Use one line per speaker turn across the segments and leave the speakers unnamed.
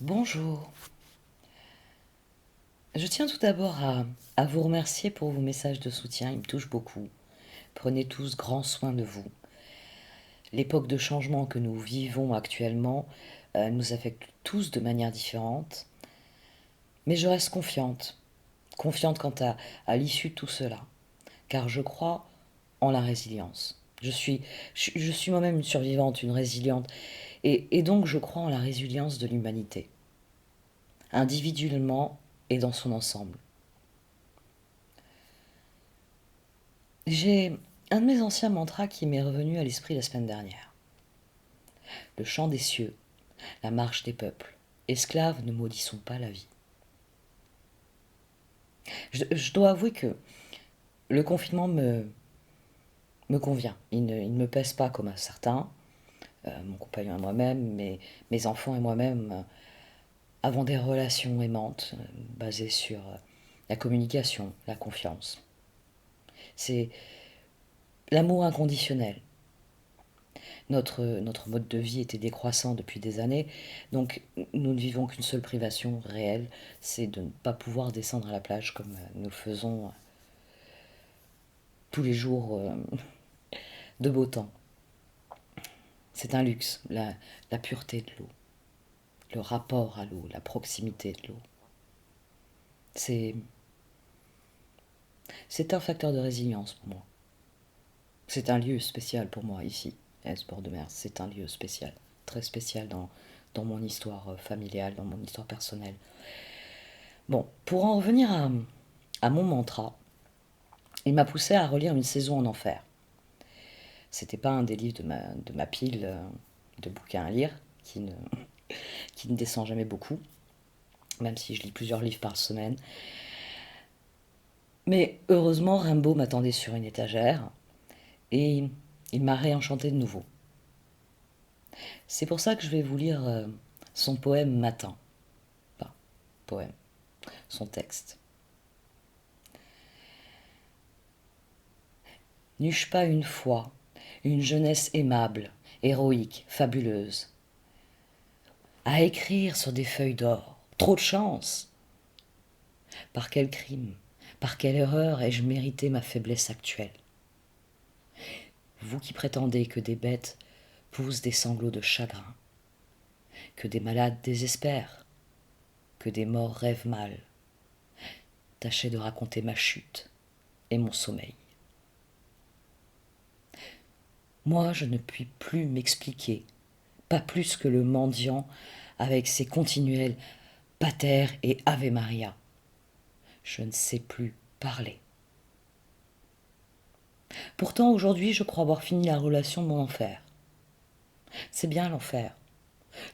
Bonjour. Je tiens tout d'abord à vous remercier pour vos messages de soutien, ils me touchent beaucoup. Prenez tous grand soin de vous. L'époque de changement que nous vivons actuellement nous affecte tous de manière différente, mais je reste confiante, confiante quant à l'issue de tout cela, car je crois en la résilience. Je suis moi-même une survivante, une résiliente, et donc je crois en la résilience de l'humanité, individuellement et dans son ensemble. J'ai un de mes anciens mantras qui m'est revenu à l'esprit la semaine dernière. Le chant des cieux, la marche des peuples. Esclaves, ne maudissons pas la vie. Je dois avouer que le confinement me convient. Il ne me pèse pas comme à certains. Mon compagnon et moi-même, mes enfants et moi-même avons des relations aimantes basées sur la communication, la confiance. C'est l'amour inconditionnel. Notre mode de vie était décroissant depuis des années, donc nous ne vivons qu'une seule privation réelle, c'est de ne pas pouvoir descendre à la plage comme nous le faisons tous les jours de beau temps. C'est un luxe, la pureté de l'eau, le rapport à l'eau, la proximité de l'eau. C'est, c'est un facteur de résilience pour moi. C'est un lieu spécial pour moi ici, à Esport de Mer. C'est un lieu spécial, très spécial dans mon histoire familiale, dans mon histoire personnelle. Bon, pour en revenir à mon mantra, il m'a poussé à relire Une saison en enfer. C'était pas un des livres de ma pile de bouquins à lire, qui ne descend jamais beaucoup, même si je lis plusieurs livres par semaine. Mais heureusement, Rimbaud m'attendait sur une étagère et il m'a réenchanté de nouveau. C'est pour ça que je vais vous lire son poème Matin. Enfin, poème, son texte. N'eus-je pas une fois une jeunesse aimable, héroïque, fabuleuse, à écrire sur des feuilles d'or? Trop de chance! Par quel crime, par quelle erreur ai-je mérité ma faiblesse actuelle? Vous qui prétendez que des bêtes poussent des sanglots de chagrin, que des malades désespèrent, que des morts rêvent mal, tâchez de raconter ma chute et mon sommeil. Moi, je ne puis plus m'expliquer, pas plus que le mendiant avec ses continuels pater et ave Maria. Je ne sais plus parler. Pourtant, aujourd'hui, je crois avoir fini la relation de mon enfer. C'est bien l'enfer,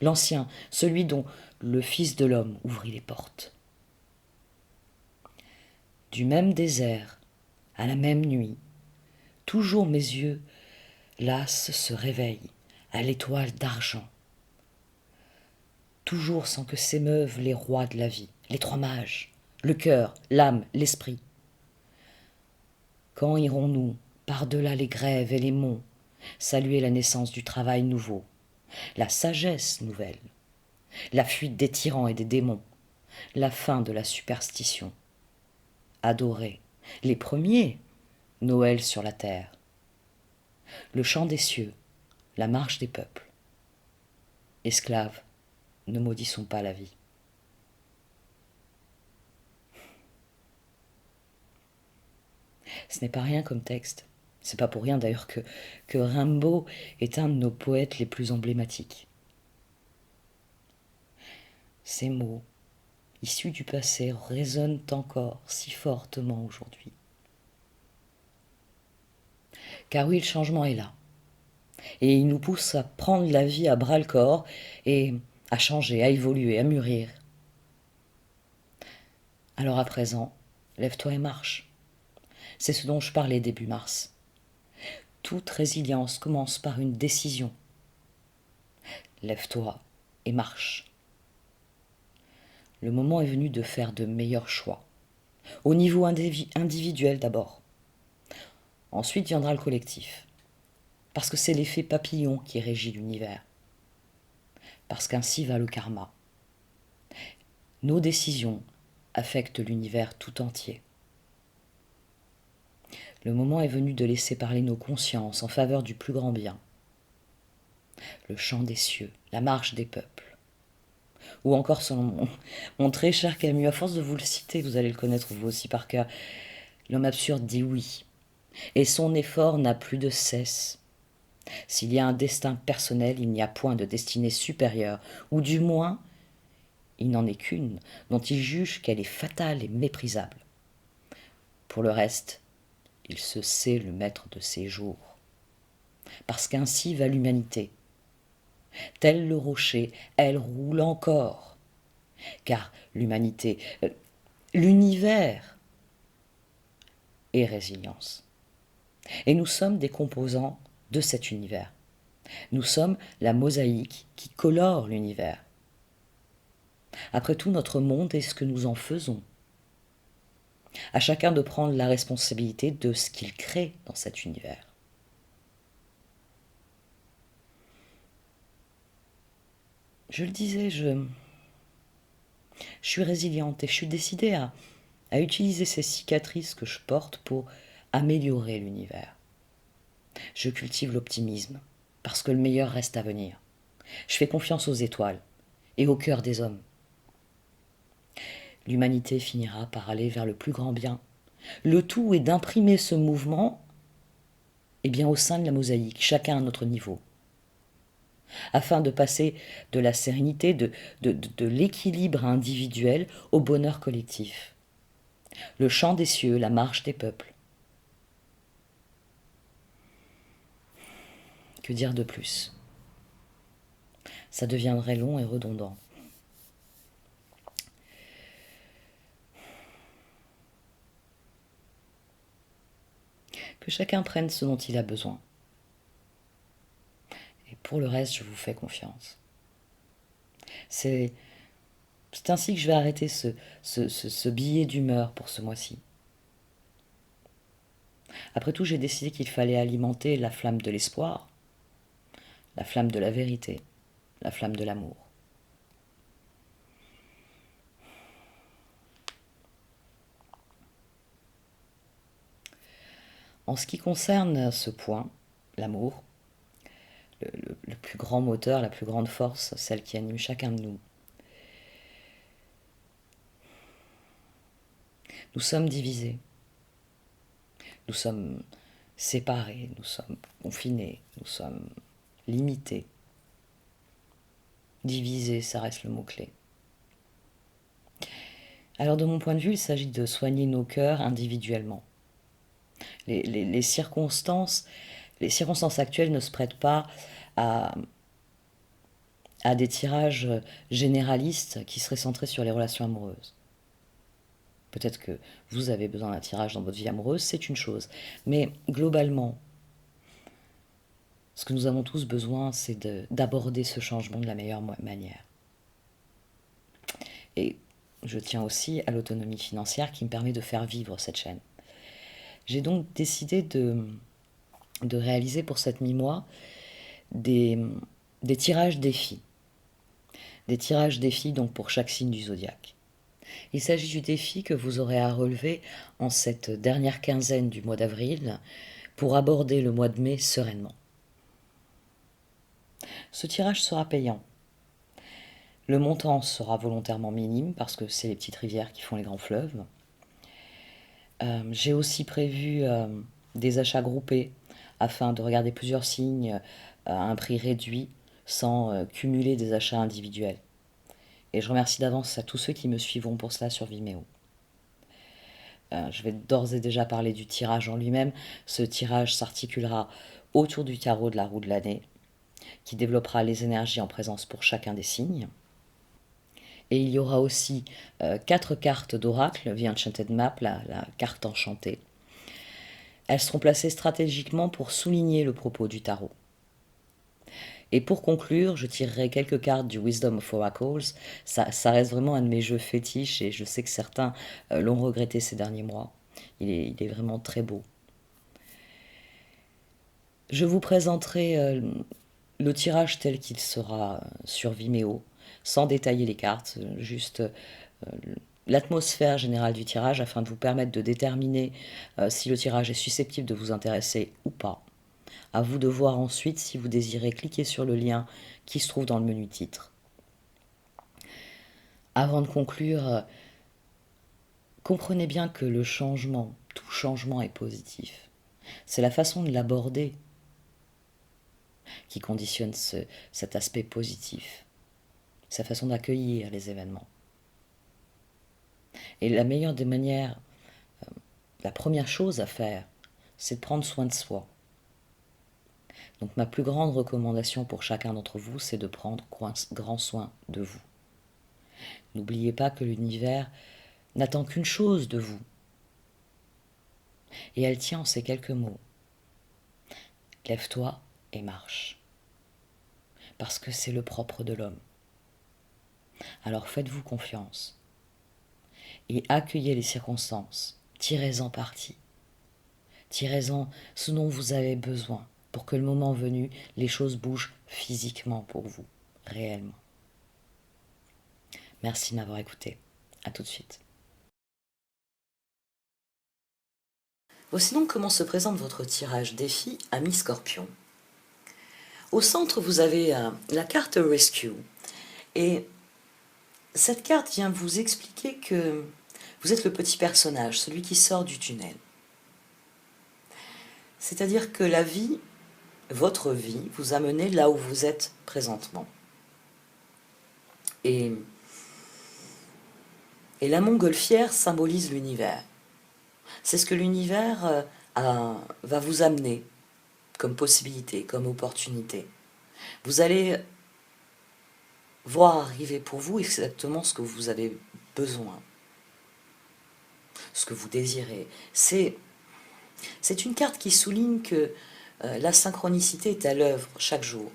l'ancien, celui dont le Fils de l'homme ouvrit les portes. Du même désert, à la même nuit, toujours mes yeux, las, se réveillent à l'étoile d'argent. Toujours sans que s'émeuvent les rois de la vie, les trois mages, le cœur, l'âme, l'esprit. Quand irons-nous, par-delà les grèves et les monts, saluer la naissance du travail nouveau, la sagesse nouvelle, la fuite des tyrans et des démons, la fin de la superstition, adorer les premiers, Noël sur la terre, le chant des cieux, la marche des peuples. Esclaves, ne maudissons pas la vie. Ce n'est pas rien comme texte. C'est pas pour rien d'ailleurs que Rimbaud est un de nos poètes les plus emblématiques. Ces mots, issus du passé, résonnent encore si fortement aujourd'hui. Car oui, le changement est là. Et il nous pousse à prendre la vie à bras-le-corps et à changer, à évoluer, à mûrir. Alors à présent, lève-toi et marche. C'est ce dont je parlais début mars. Toute résilience commence par une décision. Lève-toi et marche. Le moment est venu de faire de meilleurs choix. Au niveau individuel d'abord. Ensuite viendra le collectif. Parce que c'est l'effet papillon qui régit l'univers. Parce qu'ainsi va le karma. Nos décisions affectent l'univers tout entier. Le moment est venu de laisser parler nos consciences en faveur du plus grand bien. Le chant des cieux, la marche des peuples. Ou encore selon mon très cher Camus, à force de vous le citer, vous allez le connaître vous aussi par cœur, l'homme absurde dit oui, et son effort n'a plus de cesse. S'il y a un destin personnel, il n'y a point de destinée supérieure, ou du moins, il n'en est qu'une, dont il juge qu'elle est fatale et méprisable. Pour le reste, il se sait le maître de ses jours. Parce qu'ainsi va l'humanité. Tel le rocher, elle roule encore. Car l'humanité, l'univers est résilience. Et nous sommes des composants de cet univers. Nous sommes la mosaïque qui colore l'univers. Après tout, notre monde est ce que nous en faisons. À chacun de prendre la responsabilité de ce qu'il crée dans cet univers. Je le disais, je suis résiliente et je suis décidée à utiliser ces cicatrices que je porte pour améliorer l'univers. Je cultive l'optimisme, parce que le meilleur reste à venir. Je fais confiance aux étoiles et au cœur des hommes. L'humanité finira par aller vers le plus grand bien. Le tout est d'imprimer ce mouvement au sein de la mosaïque, chacun à notre niveau, afin de passer de la sérénité, de l'équilibre individuel au bonheur collectif. Le chant des cieux, la marche des peuples. Que dire de plus? Ça deviendrait long et redondant. Que chacun prenne ce dont il a besoin. Et pour le reste, je vous fais confiance. C'est ainsi que je vais arrêter ce billet d'humeur pour ce mois-ci. Après tout, j'ai décidé qu'il fallait alimenter la flamme de l'espoir, la flamme de la vérité, la flamme de l'amour. En ce qui concerne ce point, l'amour, le plus grand moteur, la plus grande force, celle qui anime chacun de nous, nous sommes divisés, nous sommes séparés, nous sommes confinés, nous sommes limités. Divisés, ça reste le mot-clé. Alors de mon point de vue, il s'agit de soigner nos cœurs individuellement. Les circonstances actuelles ne se prêtent pas à des tirages généralistes qui seraient centrés sur les relations amoureuses. Peut-être que vous avez besoin d'un tirage dans votre vie amoureuse, c'est une chose. Mais globalement, ce que nous avons tous besoin, c'est d'aborder ce changement de la meilleure manière. Et je tiens aussi à l'autonomie financière qui me permet de faire vivre cette chaîne. J'ai donc décidé de réaliser pour cette mi-mois des tirages défis. Des tirages défis donc pour chaque signe du zodiaque. Il s'agit du défi que vous aurez à relever en cette dernière quinzaine du mois d'avril pour aborder le mois de mai sereinement. Ce tirage sera payant. Le montant sera volontairement minime parce que c'est les petites rivières qui font les grands fleuves. J'ai aussi prévu des achats groupés afin de regarder plusieurs signes à un prix réduit sans cumuler des achats individuels. Et je remercie d'avance à tous ceux qui me suivront pour cela sur Vimeo. Je vais d'ores et déjà parler du tirage en lui-même. Ce tirage s'articulera autour du tarot de la roue de l'année, qui développera les énergies en présence pour chacun des signes. Et il y aura aussi 4 cartes d'oracle, The Enchanted Map, la carte enchantée. Elles seront placées stratégiquement pour souligner le propos du tarot. Et pour conclure, je tirerai quelques cartes du Wisdom of Oracles. Ça reste vraiment un de mes jeux fétiches et je sais que certains l'ont regretté ces derniers mois. Il est vraiment très beau. Je vous présenterai le tirage tel qu'il sera sur Vimeo, sans détailler les cartes, juste l'atmosphère générale du tirage afin de vous permettre de déterminer si le tirage est susceptible de vous intéresser ou pas. À vous de voir ensuite si vous désirez cliquer sur le lien qui se trouve dans le menu titre. Avant de conclure, comprenez bien que le changement, tout changement est positif. C'est la façon de l'aborder qui conditionne cet aspect positif, sa façon d'accueillir les événements. Et la meilleure des manières, la première chose à faire, c'est de prendre soin de soi. Donc ma plus grande recommandation pour chacun d'entre vous, c'est de prendre grand soin de vous. N'oubliez pas que l'univers n'attend qu'une chose de vous. Et elle tient en ces quelques mots. Lève-toi et marche. Parce que c'est le propre de l'homme. Alors faites-vous confiance. Et accueillez les circonstances. Tirez-en parti. Tirez-en ce dont vous avez besoin pour que le moment venu, les choses bougent physiquement pour vous, réellement. Merci de m'avoir écouté. À tout de suite. Voici donc comment se présente votre tirage défi Ami Scorpion. Au centre, vous avez la carte Rescue. Et cette carte vient vous expliquer que vous êtes le petit personnage, celui qui sort du tunnel. C'est-à-dire que la vie, votre vie, vous a mené là où vous êtes présentement. Et la montgolfière symbolise l'univers. C'est ce que l'univers va vous amener comme possibilité, comme opportunité. Vous allez voir arriver pour vous exactement ce que vous avez besoin, ce que vous désirez. C'est une carte qui souligne que la synchronicité est à l'œuvre chaque jour.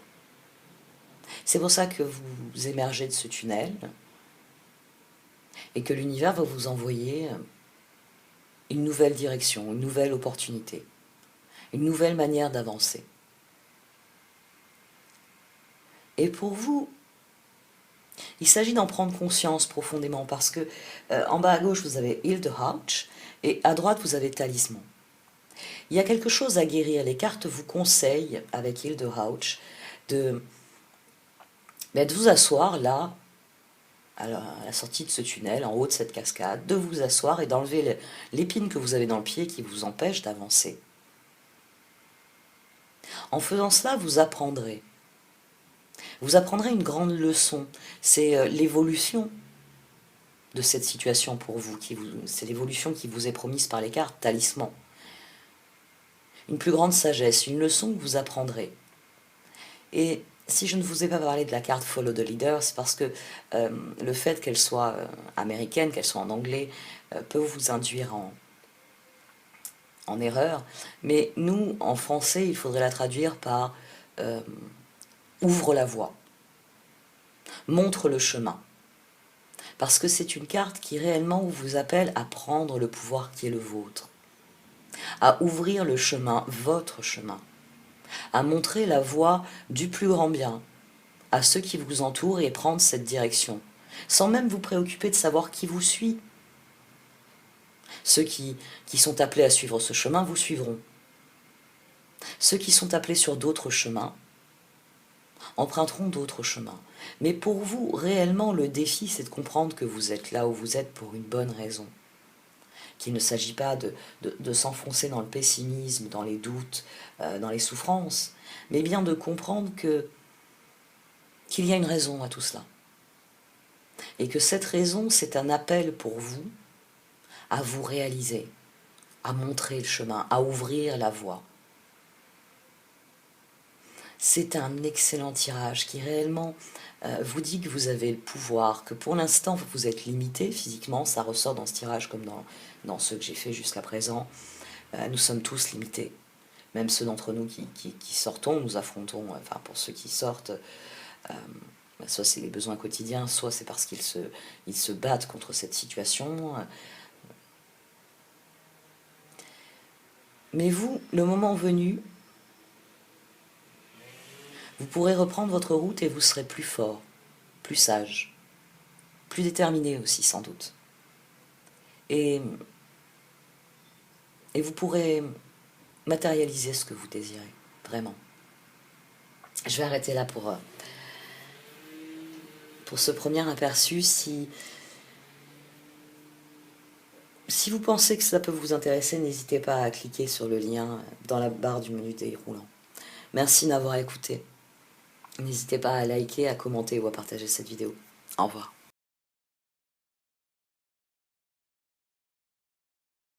C'est pour ça que vous émergez de ce tunnel et que l'univers va vous envoyer une nouvelle direction, une nouvelle opportunité, une nouvelle manière d'avancer. Et pour vous, il s'agit d'en prendre conscience profondément parce que en bas à gauche, vous avez Heal the Heart et à droite, vous avez Talisman. Il y a quelque chose à guérir. Les cartes vous conseillent, avec Heal the Heart, de vous asseoir là, à la sortie de ce tunnel, en haut de cette cascade, de vous asseoir et d'enlever l'épine que vous avez dans le pied qui vous empêche d'avancer. En faisant cela, vous apprendrez. Vous apprendrez une grande leçon. C'est l'évolution de cette situation pour vous. C'est l'évolution qui vous est promise par les cartes, talisman. Une plus grande sagesse, une leçon que vous apprendrez. Et si je ne vous ai pas parlé de la carte Follow the Leader, c'est parce que le fait qu'elle soit américaine, qu'elle soit en anglais, peut vous induire en erreur. Mais nous, en français, il faudrait la traduire par ouvre la voie, montre le chemin. Parce que c'est une carte qui réellement vous appelle à prendre le pouvoir qui est le vôtre, à ouvrir le chemin, votre chemin, à montrer la voie du plus grand bien à ceux qui vous entourent et prendre cette direction, sans même vous préoccuper de savoir qui vous suit. Ceux qui sont appelés à suivre ce chemin vous suivront. Ceux qui sont appelés sur d'autres chemins emprunteront d'autres chemins. Mais pour vous, réellement, le défi, c'est de comprendre que vous êtes là où vous êtes pour une bonne raison. Qu'il ne s'agit pas de s'enfoncer dans le pessimisme, dans les doutes, dans les souffrances, mais bien de comprendre qu'il y a une raison à tout cela. Et que cette raison, c'est un appel pour vous à vous réaliser, à montrer le chemin, à ouvrir la voie. C'est un excellent tirage qui réellement vous dit que vous avez le pouvoir, que pour l'instant vous êtes limité physiquement, ça ressort dans ce tirage comme dans ceux que j'ai fait jusqu'à présent. Nous sommes tous limités, même ceux d'entre nous qui sortons, nous affrontons, enfin pour ceux qui sortent, soit c'est les besoins quotidiens, soit c'est parce qu'ils se battent contre cette situation. Mais vous, le moment venu, vous pourrez reprendre votre route et vous serez plus fort, plus sage. plus déterminé aussi sans doute. Et vous pourrez matérialiser ce que vous désirez, vraiment. Je vais arrêter là pour ce premier aperçu. Si vous pensez que cela peut vous intéresser, n'hésitez pas à cliquer sur le lien dans la barre du menu déroulant. Merci d'avoir écouté. N'hésitez pas à liker, à commenter ou à partager cette vidéo. Au revoir.